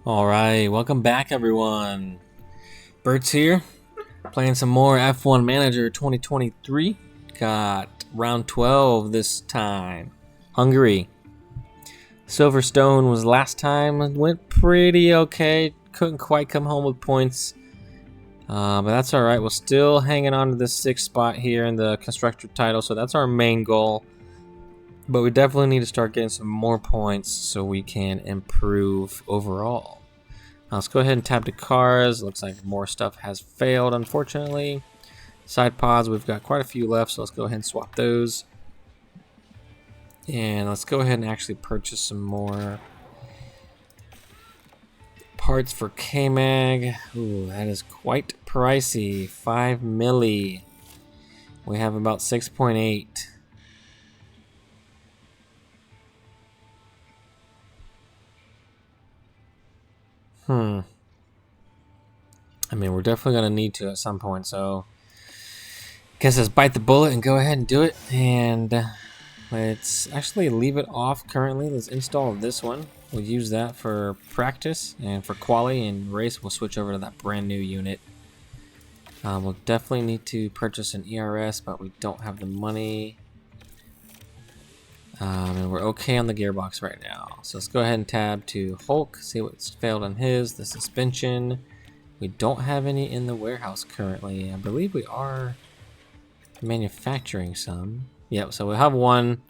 Alright, welcome back everyone. Burt's here, playing some more F1 Manager 2023. Got round 12 this time. Hungary. Silverstone was last time, went pretty okay. Couldn't quite come home with points. But that's alright, we're still hanging on to this 6th spot here in the constructor title, so that's our main goal. But we definitely need to start getting some more points so we can improve overall. Let's go ahead and tab to cars. Looks like more stuff has failed, unfortunately. Side pods, we've got quite a few left, so let's go ahead and swap those. And let's go ahead and actually purchase some more parts for K-Mag. Ooh, that is quite pricey. 5 milli. We have about 6.8. I mean, we're definitely going to need to at some point, so guess let's bite the bullet and go ahead and do it. And let's actually leave it off currently. Let's install this one. We'll use that for practice, and for quali and race, we'll switch over to that brand new unit. We'll definitely need to purchase an ERS, but we don't have the money. And we're okay on the gearbox right now. So let's go ahead and tab to Hulk, see what's failed on his, the suspension. We don't have any in the warehouse currently. I believe we are manufacturing some. Yep, so we'll have one.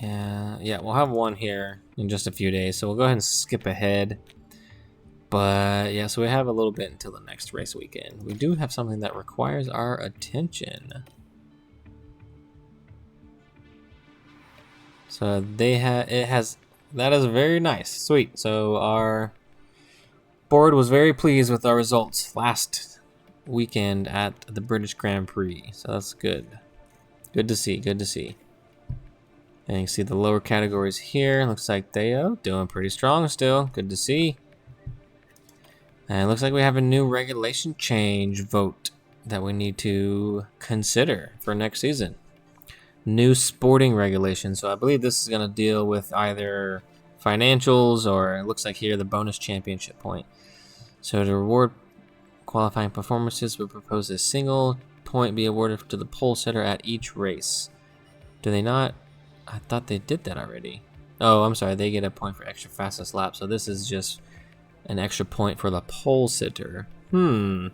Yeah, we'll have one here in just a few days. So we'll go ahead and skip ahead. But yeah, so we have a little bit until the next race weekend. We do have something that requires our attention. So that is very nice, sweet. So our board was very pleased with our results last weekend at the British Grand Prix. So that's good. Good to see, good to see. And you can see the lower categories here. Looks like Theo doing pretty strong still. Good to see. And it looks like we have a new regulation change vote that we need to consider for next season. New sporting regulations. So I believe this is going to deal with either financials or it looks like here the bonus championship point. So to reward qualifying performances, we propose a single point be awarded to the pole sitter at each race. Do they not? I thought they did that already. Oh, I'm sorry. They get a point for extra fastest lap. So this is just an extra point for the pole sitter. Do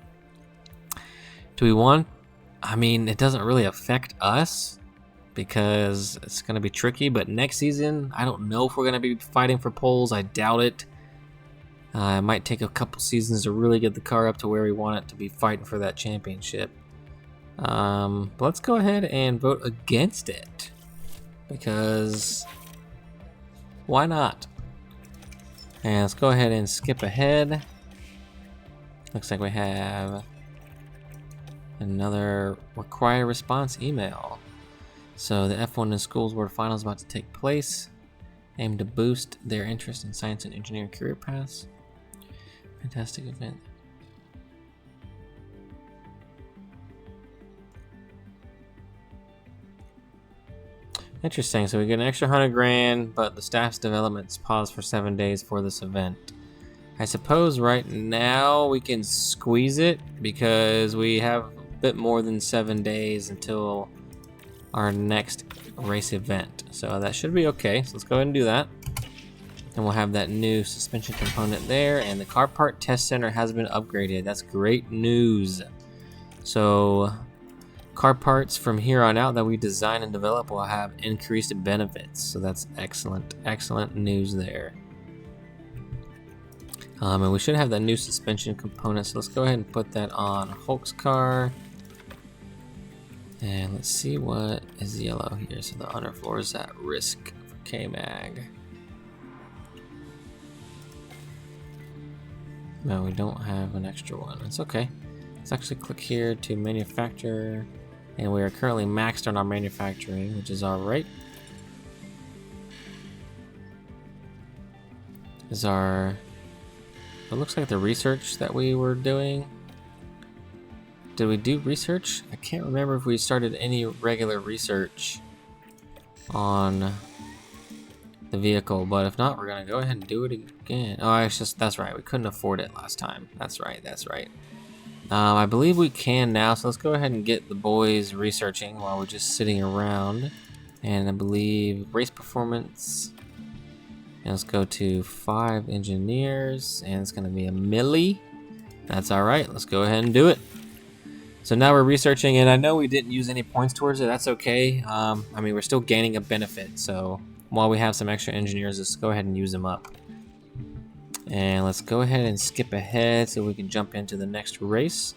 we want? I mean, it doesn't really affect us, because it's going to be tricky, but next season, I don't know if we're going to be fighting for poles. I doubt it. It might take a couple seasons to really get the car up to where we want it to be fighting for that championship. But let's go ahead and vote against it, because why not? And let's go ahead and skip ahead. Looks like we have another require response email. So the F1 in Schools World Final is about to take place. Aim to boost their interest in science and engineering career paths. Fantastic event. Interesting. So we get an extra 100 grand, but the staff's development's paused for 7 days for this event. I suppose right now we can squeeze it because we have a bit more than 7 days until our next race event, so that should be okay. So let's go ahead and do that, and we'll have that new suspension component there, and the car part test center has been upgraded. That's great news. So car parts from here on out that we design and develop will have increased benefits, so that's excellent news there. And we should have that new suspension component, so let's go ahead and put that on Hulk's car. And let's see what is yellow here. So the underfloor is at risk for K-Mag. No, we don't have an extra one. It's okay. Let's actually click here to manufacture. And we are currently maxed on our manufacturing, which is alright. It looks like the research that we were doing. Did we do research? I can't remember if we started any regular research on the vehicle, but if not, we're gonna go ahead and do it again. Oh, it's just, that's right, we couldn't afford it last time. That's right, that's right. I believe we can now, so let's go ahead and get the boys researching while we're just sitting around. And I believe race performance. And let's go to 5 engineers, and it's gonna be a milli. That's all right, let's go ahead and do it. So now we're researching, and I know we didn't use any points towards it, that's okay. I mean, we're still gaining a benefit, so while we have some extra engineers, let's go ahead and use them up. And let's go ahead and skip ahead so we can jump into the next race.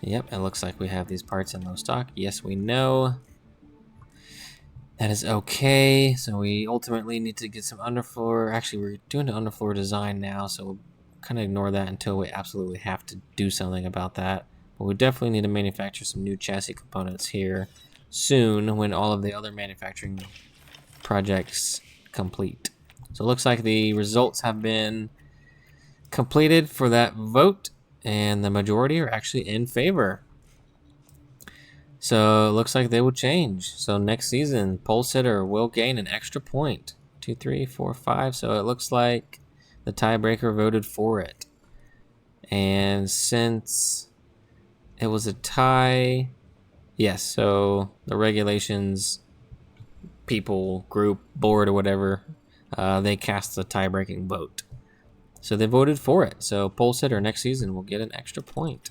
Yep, it looks like we have these parts in low stock. Yes, we know. That is okay. So we ultimately need to get some underfloor. Actually, we're doing the underfloor design now, so we'll kind of ignore that until we absolutely have to do something about that. But we definitely need to manufacture some new chassis components here soon when all of the other manufacturing projects complete. So it looks like the results have been completed for that vote, and the majority are actually in favor. So it looks like they will change. So next season, pole sitter will gain an extra point. 2, 3, 4, 5. So it looks like the tiebreaker voted for it. And since it was a tie, yes, so the regulations people, group, board, or whatever, they cast a tie-breaking vote. So they voted for it. So pole sitter next season will get an extra point.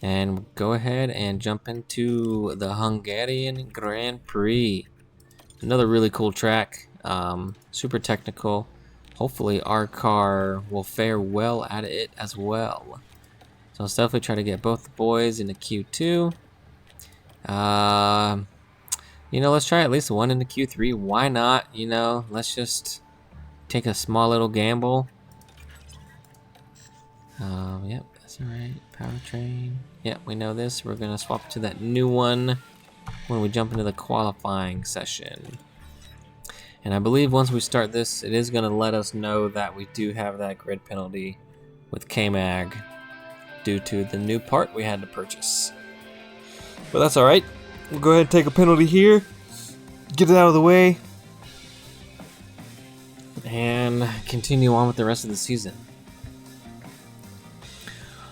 And go ahead and jump into the Hungarian Grand Prix. Another really cool track, super technical. Hopefully our car will fare well at it as well. So let's definitely try to get both the boys into Q2. You know, let's try at least one into Q3. Why not? You know, let's just take a small little gamble. Yep, that's alright. Powertrain. Yep, we know this. We're gonna swap to that new one when we jump into the qualifying session. And I believe once we start this, it is gonna let us know that we do have that grid penalty with K-Mag due to the new part we had to purchase. But that's alright. We'll go ahead and take a penalty here, get it out of the way, and continue on with the rest of the season.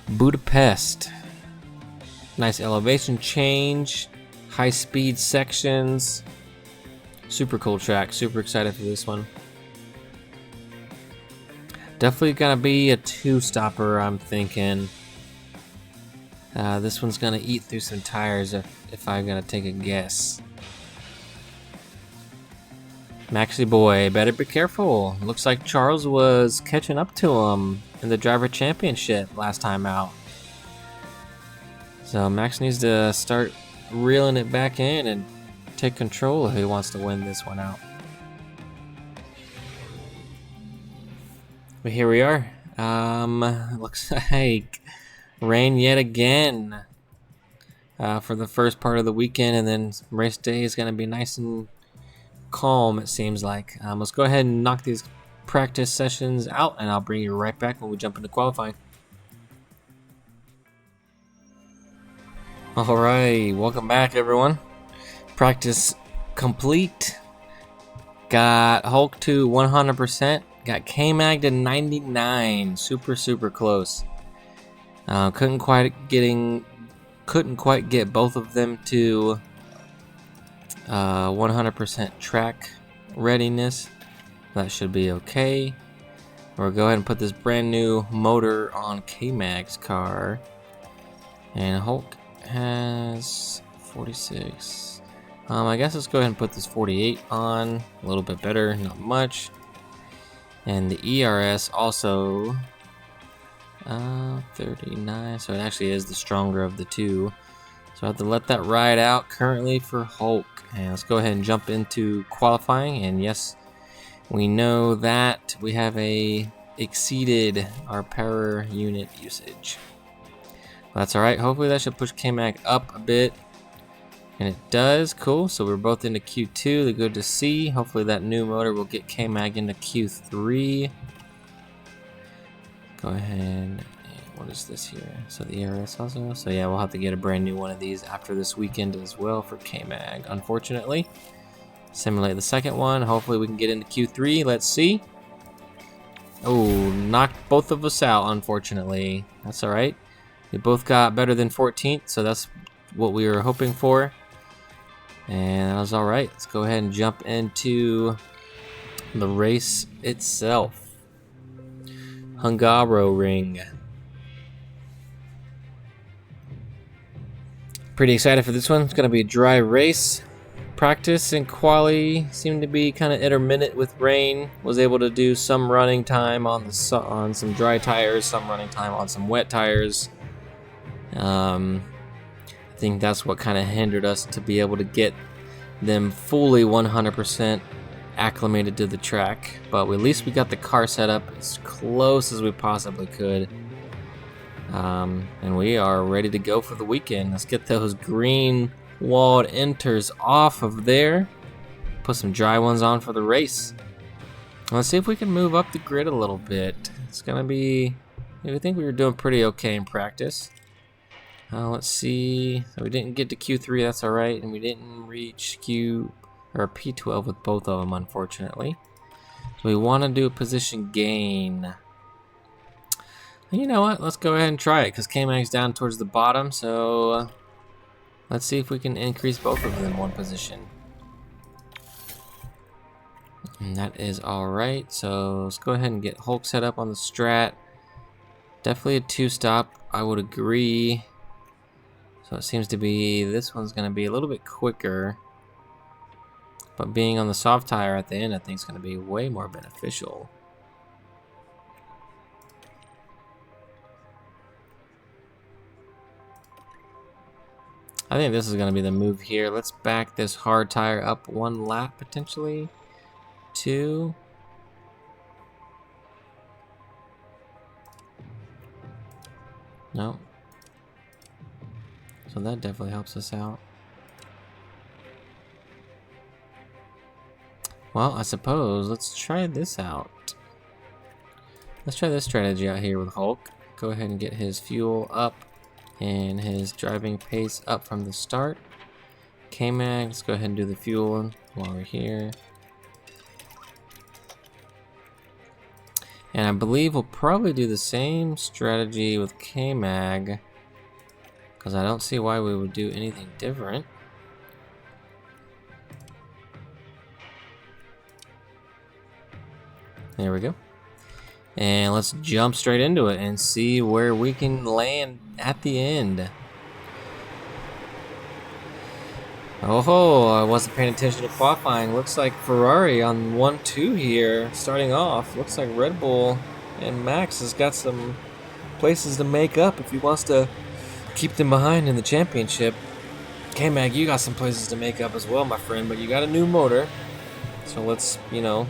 Budapest. Nice elevation change, high speed sections. Super cool track, super excited for this one. Definitely gonna be a 2-stopper, I'm thinking. This one's gonna eat through some tires if I'm gonna take a guess. Maxi boy, better be careful. Looks like Charles was catching up to him in the driver championship last time out. So Max needs to start reeling it back in and take control if he wants to win this one out. But here we are. Looks like rain yet again for the first part of the weekend, and then race day is going to be nice and calm, it seems like. Let's go ahead and knock these practice sessions out, and I'll bring you right back when we jump into qualifying. Alright, welcome back everyone. Practice complete. Got Hulk to 100%. Got K-Mag to 99. Super close. Couldn't quite get both of them to 100% track readiness. That should be okay. We'll go ahead and put this brand new motor on K-Mag's car. And Hulk has 46. I guess let's go ahead and put this 48 on. A little bit better, not much. And the ERS also 39, so it actually is the stronger of the two. So I have to let that ride out currently for Hulk. And let's go ahead and jump into qualifying. And yes, we know that we have exceeded our power unit usage. That's alright. Hopefully that should push K-Mag up a bit. And it does. Cool. So we're both into Q2. They're good to see. Hopefully that new motor will get K-Mag into Q3. Go ahead. And what is this here? So the ERS also. So yeah, we'll have to get a brand new one of these after this weekend as well for K-Mag, unfortunately. Simulate the second one. Hopefully we can get into Q3. Let's see. Oh, knocked both of us out, unfortunately. That's all right. We both got better than 14th, so that's what we were hoping for. And that was all right. Let's go ahead and jump into the race itself. Hungaroring. Pretty excited for this one. It's going to be a dry race. Practice and quali seemed to be kind of intermittent with rain. Was able to do some running time on some dry tires, some running time on some wet tires. I think that's what kind of hindered us to be able to get them fully 100% acclimated to the track. But at least we got the car set up as close as we possibly could. And we are ready to go for the weekend. Let's get those green walled enters off of there. Put some dry ones on for the race. Let's see if we can move up the grid a little bit. It's gonna be, I think we were doing pretty okay in practice. Let's see. So we didn't get to Q3, that's all right, and we didn't reach P12 with both of them, unfortunately. So we want to do a position gain. You know what? Let's go ahead and try it because K-Mag's down towards the bottom, so let's see if we can increase both of them one position. And that is alright, so let's go ahead and get Hulk set up on the strat. Definitely a 2-stop, I would agree. So it seems to be, this one's going to be a little bit quicker. But being on the soft tire at the end, I think is going to be way more beneficial. I think this is going to be the move here. Let's back this hard tire up 1 lap, potentially. 2. No. So that definitely helps us out. Well, I suppose let's try this out. Let's try this strategy out here with Hulk. Go ahead and get his fuel up and his driving pace up from the start. K-Mag, let's go ahead and do the fuel while we're here. And I believe we'll probably do the same strategy with K-Mag, because I don't see why we would do anything different. There we go. And let's jump straight into it and see where we can land at the end. Oh, I wasn't paying attention to qualifying. Looks like Ferrari on 1-2 here, starting off. Looks like Red Bull and Max has got some places to make up if he wants to keep them behind in the championship. K-Mag, you got some places to make up as well, my friend, but you got a new motor. So let's, you know,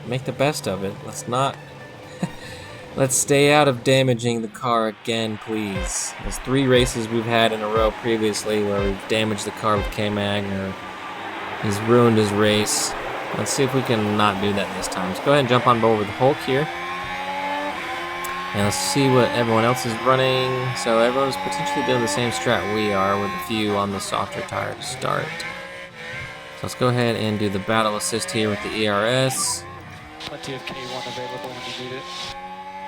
make the best of it. Let's not... Let's stay out of damaging the car again, please. There's 3 races we've had in a row previously where we've damaged the car with K-Mag or he's ruined his race. Let's see if we can not do that this time. Let's go ahead and jump on board with Hulk here. And let's see what everyone else is running. So everyone's potentially doing the same strat we are with a few on the softer tire to start. So let's go ahead and do the battle assist here with the ERS. Plenty of K1 available when you need it.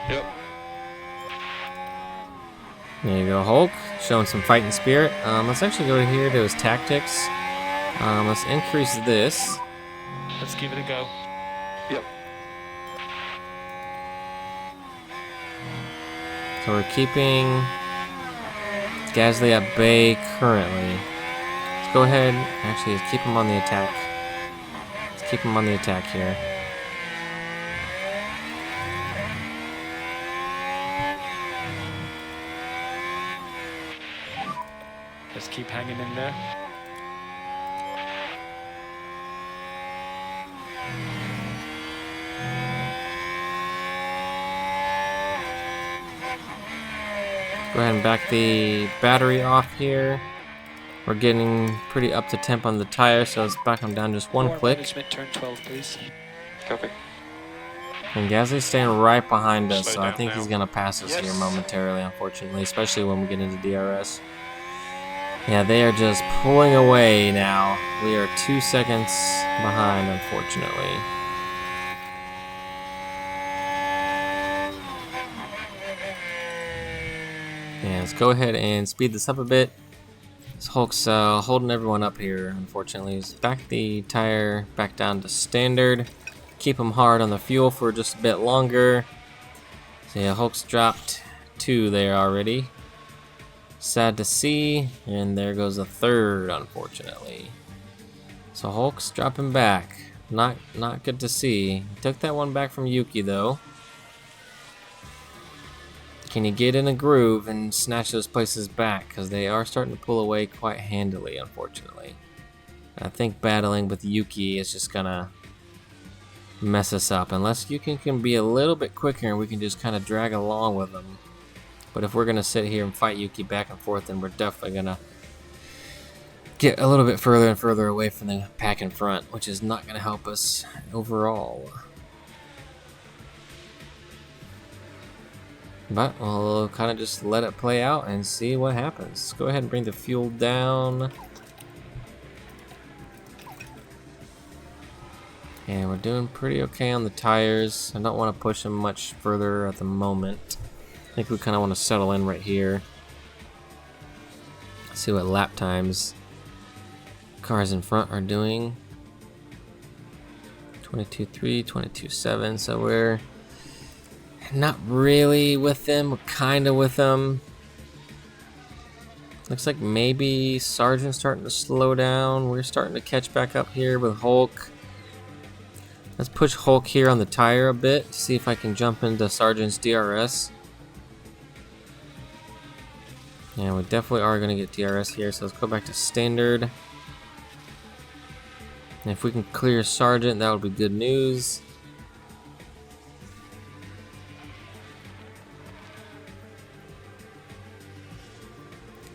Yep. There you go, Hulk. Showing some fighting spirit. Let's actually go here to his tactics. Let's increase this. Let's give it a go. Yep. So we're keeping Gasly at bay currently. Let's go ahead. Actually, let's keep him on the attack. Let's keep him on the attack here. Just keep hanging in there. Go ahead and back the battery off here. We're getting pretty up to temp on the tire, so let's back them down just 1 click. Management, turn 12, please. Copy. And Gasly's staying right behind us, Slow so I down think now. he's going to pass us here momentarily, unfortunately, especially when we get into DRS. Yeah, they are just pulling away now. We are 2 seconds behind, unfortunately. Yeah, let's go ahead and speed this up a bit. This Hulk's holding everyone up here, unfortunately. He's back the tire back down to standard. Keep him hard on the fuel for just a bit longer. So yeah, Hulk's dropped 2 there already. Sad to see, and there goes a 3rd, unfortunately. So Hulk's dropping back. Not good to see. He took that one back from Yuki though. Can you get in a groove and snatch those places back? Because they are starting to pull away quite handily, unfortunately. I think battling with Yuki is just gonna mess us up. Unless Yuki can be a little bit quicker and we can just kind of drag along with him. But if we're gonna sit here and fight Yuki back and forth, then we're definitely gonna get a little bit further and further away from the pack in front, which is not gonna help us overall. But we'll kind of just let it play out and see what happens. Let's go ahead and bring the fuel down. And we're doing pretty okay on the tires. I don't want to push them much further at the moment. I think we kind of want to settle in right here. See what lap times cars in front are doing. 22.3, 22.7, so we're not really with them, we're kind of with them. Looks like maybe Sargent's starting to slow down. We're starting to catch back up here with Hulk. Let's push Hulk here on the tire a bit to see if I can jump into Sargent's DRS. Yeah, we definitely are going to get DRS here, so let's go back to standard. And if we can clear Sargent, that would be good news.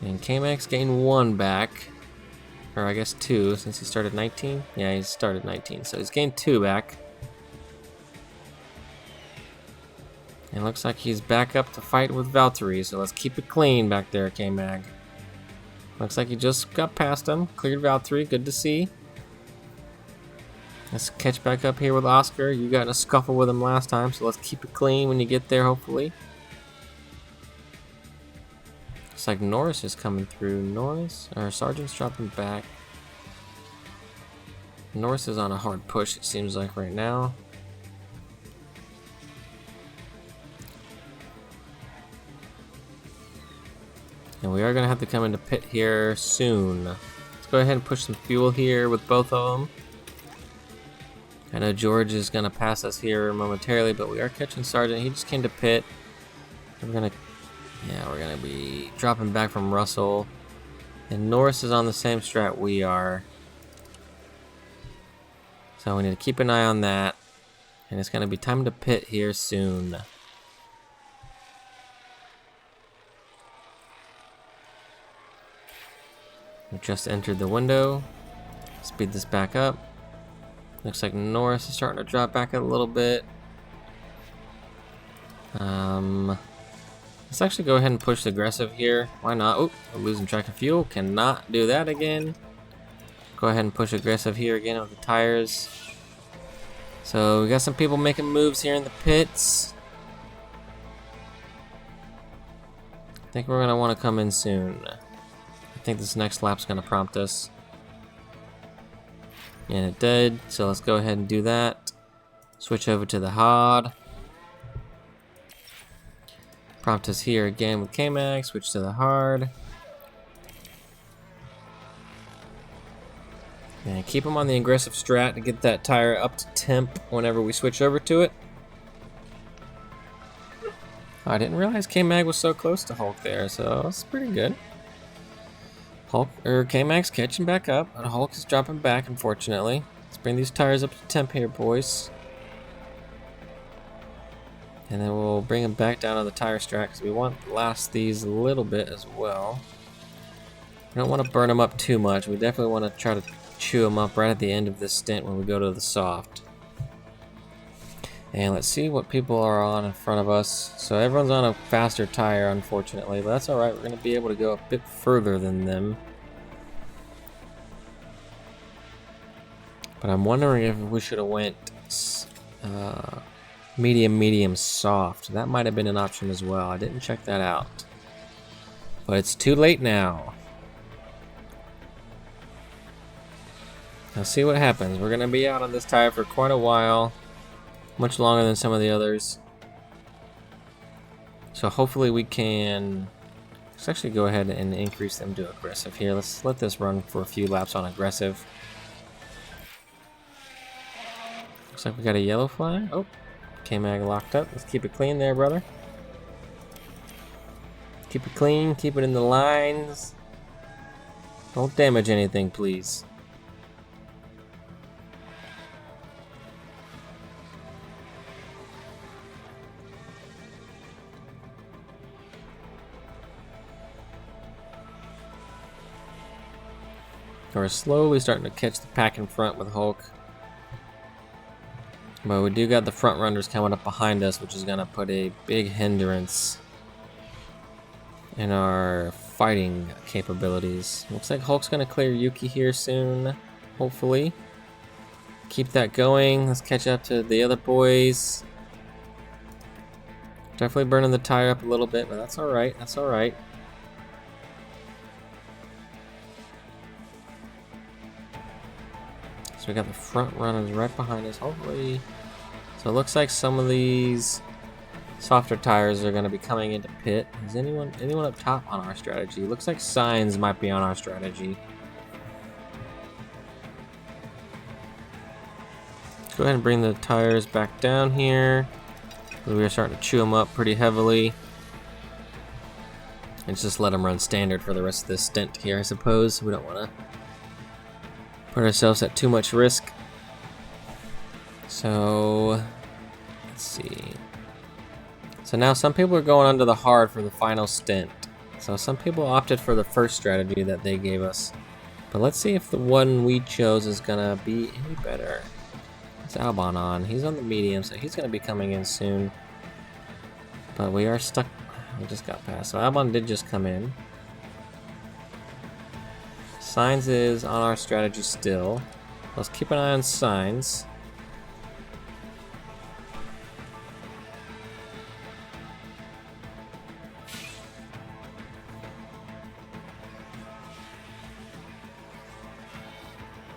And K-Max gained 1 back. Or I guess 2 since he started 19. Yeah, he started 19, so he's gained 2 back. And looks like he's back up to fight with Valtteri, so let's keep it clean back there, K-Mag. Looks like he just got past him, cleared Valtteri, good to see. Let's catch back up here with Oscar. You got in a scuffle with him last time, so let's keep it clean when you get there, hopefully. Looks like Norris is coming through. Norris, or Sargent's dropping back. Norris is on a hard push, it seems like right now. And we are going to have to come into pit here soon. Let's go ahead and push some fuel here with both of them. I know George is going to pass us here momentarily, but we are catching Sargent. He just came to pit. We're going to be dropping back from Russell. And Norris is on the same strat we are. So we need to keep an eye on that. And it's going to be time to pit here soon. We just entered the window. Speed this back up. Looks like Norris is starting to drop back a little bit. Let's actually go ahead and push the aggressive here. Why not? Oh, we're losing track of fuel. Cannot do that again. Go ahead and push aggressive here again with the tires. So we got some people making moves here in the pits. I think we're going to want to come in soon. I think this next lap's going to prompt us. And it did, so let's go ahead and do that. Switch over to the hard. Prompt us here again with K-Max, switch to the hard. And keep them on the aggressive strat to get that tire up to temp whenever we switch over to it. Oh, I didn't realize K-Mag was so close to Hulk there, so that's pretty good. K-Max catching back up, and Hulk is dropping back, unfortunately. Let's bring these tires up to temp here, boys. And then we'll bring them back down on the tire strat, because we want to last these a little bit as well. We don't want to burn them up too much. We definitely want to try to chew them up right at the end of this stint when we go to the soft. And let's see what people are on in front of us. So everyone's on a faster tire, unfortunately, but that's alright. We're going to be able to go a bit further than them. But I'm wondering if we should have went medium, soft. That might have been an option as well. I didn't check that out. But it's too late now. Let's see what happens. We're going to be out on this tire for quite a while. Much longer than some of the others. So hopefully we can... Let's actually go ahead and increase them to aggressive here. Let's let this run for a few laps on aggressive. Looks like we got a yellow flag. Oh, K-Mag locked up. Let's keep it clean there, brother. Keep it clean, keep it in the lines. Don't damage anything, please. We're slowly starting to catch the pack in front with Hulk. But we do got the front runners coming up behind us, which is going to put a big hindrance in our fighting capabilities. Looks like Hulk's going to clear Yuki here soon, hopefully. Keep that going. Let's catch up to the other boys. Definitely burning the tire up a little bit, but that's alright. That's alright. So we got the front runners right behind us, hopefully. So it looks like some of these softer tires are going to be coming into pit. Is anyone up top on our strategy? Looks like Signs might be on our strategy. Go ahead and bring the tires back down here. We are starting to chew them up pretty heavily. And just let them run standard for the rest of this stint here, I suppose. We don't want to put ourselves at too much risk. So, let's see. So now some people are going under the hard for the final stint. So some people opted for the first strategy that they gave us. But let's see if the one we chose is gonna be any better. It's Albon on. He's on the medium, so he's gonna be coming in soon. But we are stuck. We just got past. So Albon did just come in. Signs is on our strategy still. Let's keep an eye on Signs.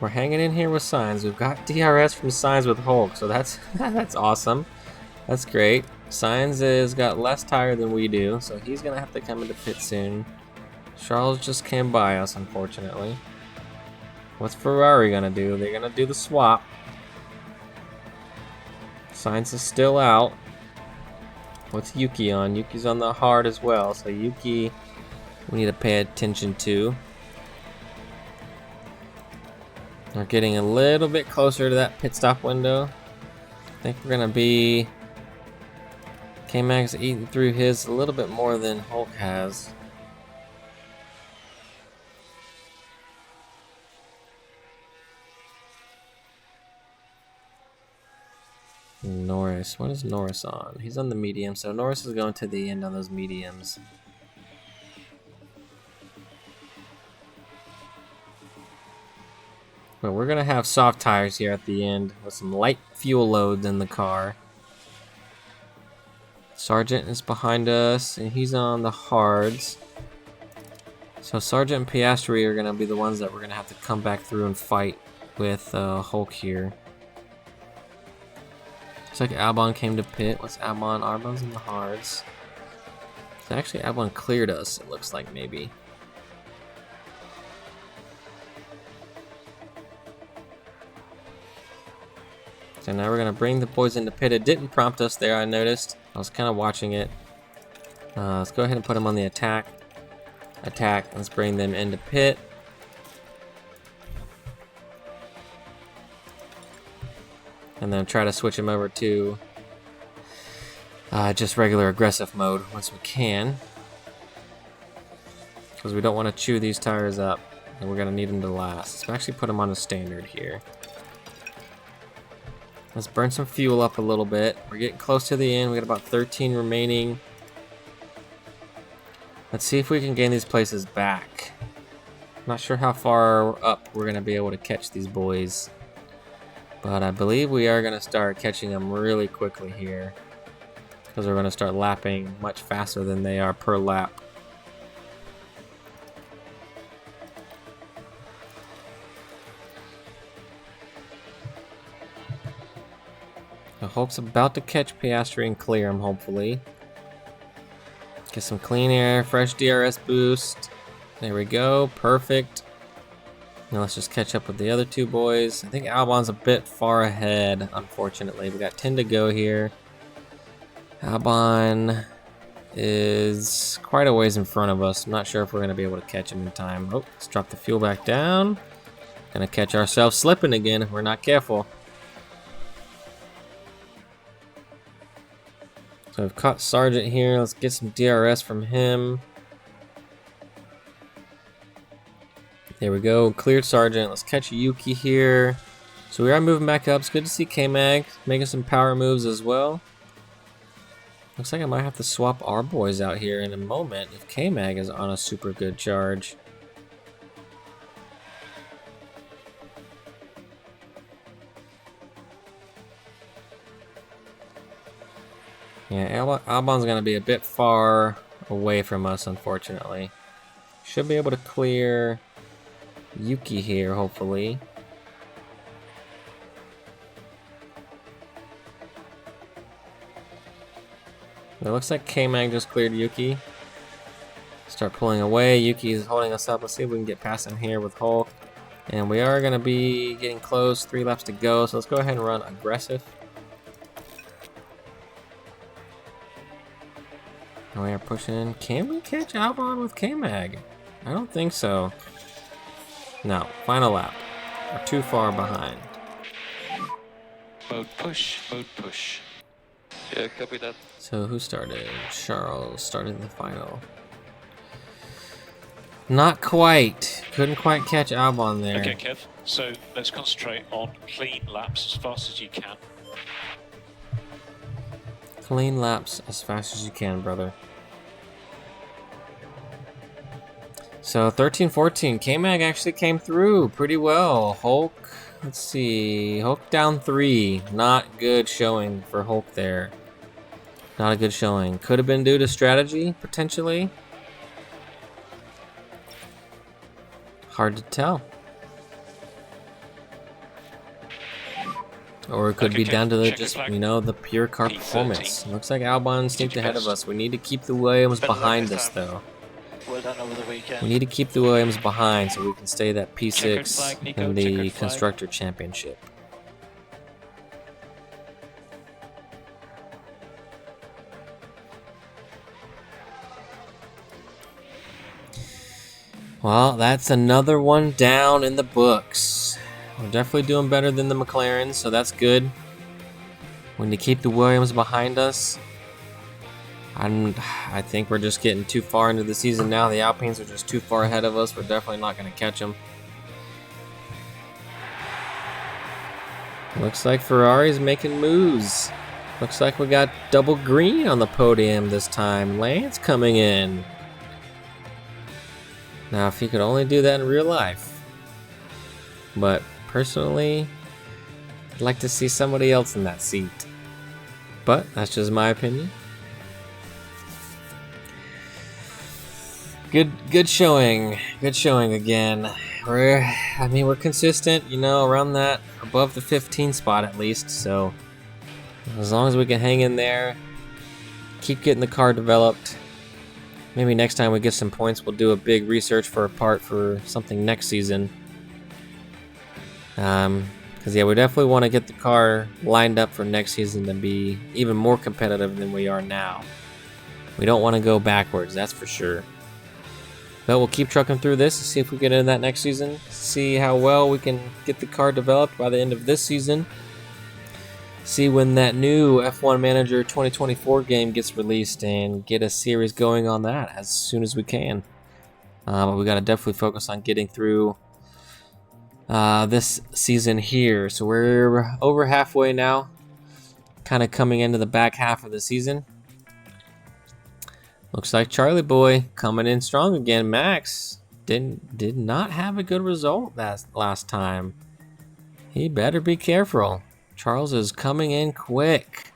We're hanging in here with Signs. We've got DRS from Signs with Hulk, so that's that's awesome. That's great. Signs has got less tire than we do, so he's gonna have to come into pit soon. Charles just came by us, unfortunately. What's Ferrari gonna do? They're gonna do the swap. Signs is still out. What's Yuki on? Yuki's on the hard as well, so Yuki we need to pay attention to. We're getting a little bit closer to that pit stop window. I think we're gonna be... K-Mag's eating through his a little bit more than Hulk has. Norris, what is Norris on? He's on the medium, so Norris is going to the end on those mediums. But we're gonna have soft tires here at the end with some light fuel loads in the car. Sargent is behind us, and he's on the hards. So Sargent and Piastri are gonna be the ones that we're gonna have to come back through and fight with Hulk here. Looks like Albon came to pit. What's Albon? Albon's in the hards. So actually Albon cleared us, it looks like, maybe. So now we're gonna bring the boys into pit. It didn't prompt us there, I noticed. I was kind of watching it. Let's go ahead and put them on the attack. Let's bring them into pit. And then try to switch them over to just regular aggressive mode once we can. Because we don't want to chew these tires up. And we're gonna need them to last. So actually put them on a standard here. Let's burn some fuel up a little bit. We're getting close to the end. We got about 13 remaining. Let's see if we can gain these places back. Not sure how far up we're going to be able to catch these boys. But I believe we are going to start catching them really quickly here, because we're going to start lapping much faster than they are per lap. So Hulk's about to catch Piastri and clear him, hopefully. Get some clean air, fresh DRS boost. There we go, perfect. Now let's just catch up with the other two boys. I think Albon's a bit far ahead, unfortunately. We got 10 to go here. Albon is quite a ways in front of us. I'm not sure if we're going to be able to catch him in time. Oh, let's drop the fuel back down. Gonna catch ourselves slipping again if we're not careful. So we've caught Sargent here. Let's get some DRS from him. There we go. Cleared Sargent. Let's catch Yuki here. So we are moving back up. It's good to see K-Mag making some power moves as well. Looks like I might have to swap our boys out here in a moment if K-Mag is on a super good charge. Yeah, Albon's going to be a bit far away from us, unfortunately. Should be able to clear Yuki here, hopefully. It looks like K-Mag just cleared Yuki. Start pulling away. Yuki is holding us up. Let's see if we can get past him here with Hulk. And we are going to be getting close. 3 laps to go, so let's go ahead and run aggressive. And we are pushing in. Can we catch Albon with K-Mag? I don't think so. No, final lap. We're too far behind. Mode push, mode push. Yeah, copy that. So who started? Charles started the final. Not quite. Couldn't quite catch Albon there. Okay, Kev. So let's concentrate on clean laps as fast as you can. Clean laps as fast as you can, brother. So 13-14, K-Mag actually came through pretty well. Hulk, let's see, Hulk down 3. Not good showing for Hulk there. Not a good showing. Could have been due to strategy, potentially. Hard to tell. Or it could be down to the just, you know, the pure car performance. Looks like Albon sneaked ahead of us. We need to keep the Williams behind us, though. Well done over the weekend. We need to keep the Williams behind so we can stay that P6 in the Constructor Championship. Well, that's another one down in the books. We're definitely doing better than the McLarens, so that's good. We need to keep the Williams behind us. I think we're just getting too far into the season now. The Alpines are just too far ahead of us. We're definitely not going to catch them. Looks like Ferrari's making moves. Looks like we got double green on the podium this time. Lance coming in. Now, if he could only do that in real life. But personally, I'd like to see somebody else in that seat. But that's just my opinion. Good showing. Good showing again. We're consistent, you know, around that above the 15 spot at least. So as long as we can hang in there, keep getting the car developed. Maybe next time we get some points, we'll do a big research for a part for something next season. Because yeah, we definitely want to get the car lined up for next season to be even more competitive than we are now. We don't want to go backwards, that's for sure. But we'll keep trucking through this and see if we get into that next season. See how well we can get the car developed by the end of this season. See when that new F1 Manager 2024 game gets released and get a series going on that as soon as we can. But we got to definitely focus on getting through this season here. So we're over halfway now, kind of coming into the back half of the season. Looks like Charlie Boy coming in strong again. Max did not have a good result that last time. He better be careful. Charles is coming in quick.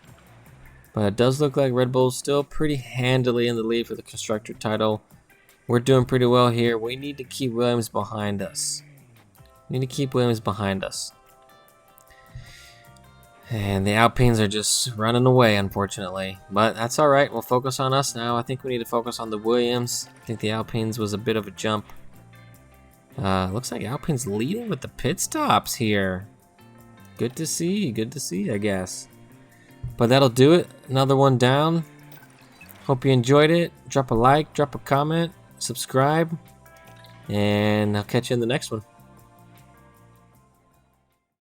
But it does look like Red Bull's still pretty handily in the lead for the constructor title. We're doing pretty well here. We need to keep Williams behind us. We need to keep Williams behind us. And the Alpines are just running away, unfortunately. But that's alright. We'll focus on us now. I think we need to focus on the Williams. I think the Alpines was a bit of a jump. Looks like Alpine's leading with the pit stops here. Good to see, I guess. But that'll do it. Another one down. Hope you enjoyed it. Drop a like, drop a comment, subscribe, and I'll catch you in the next one.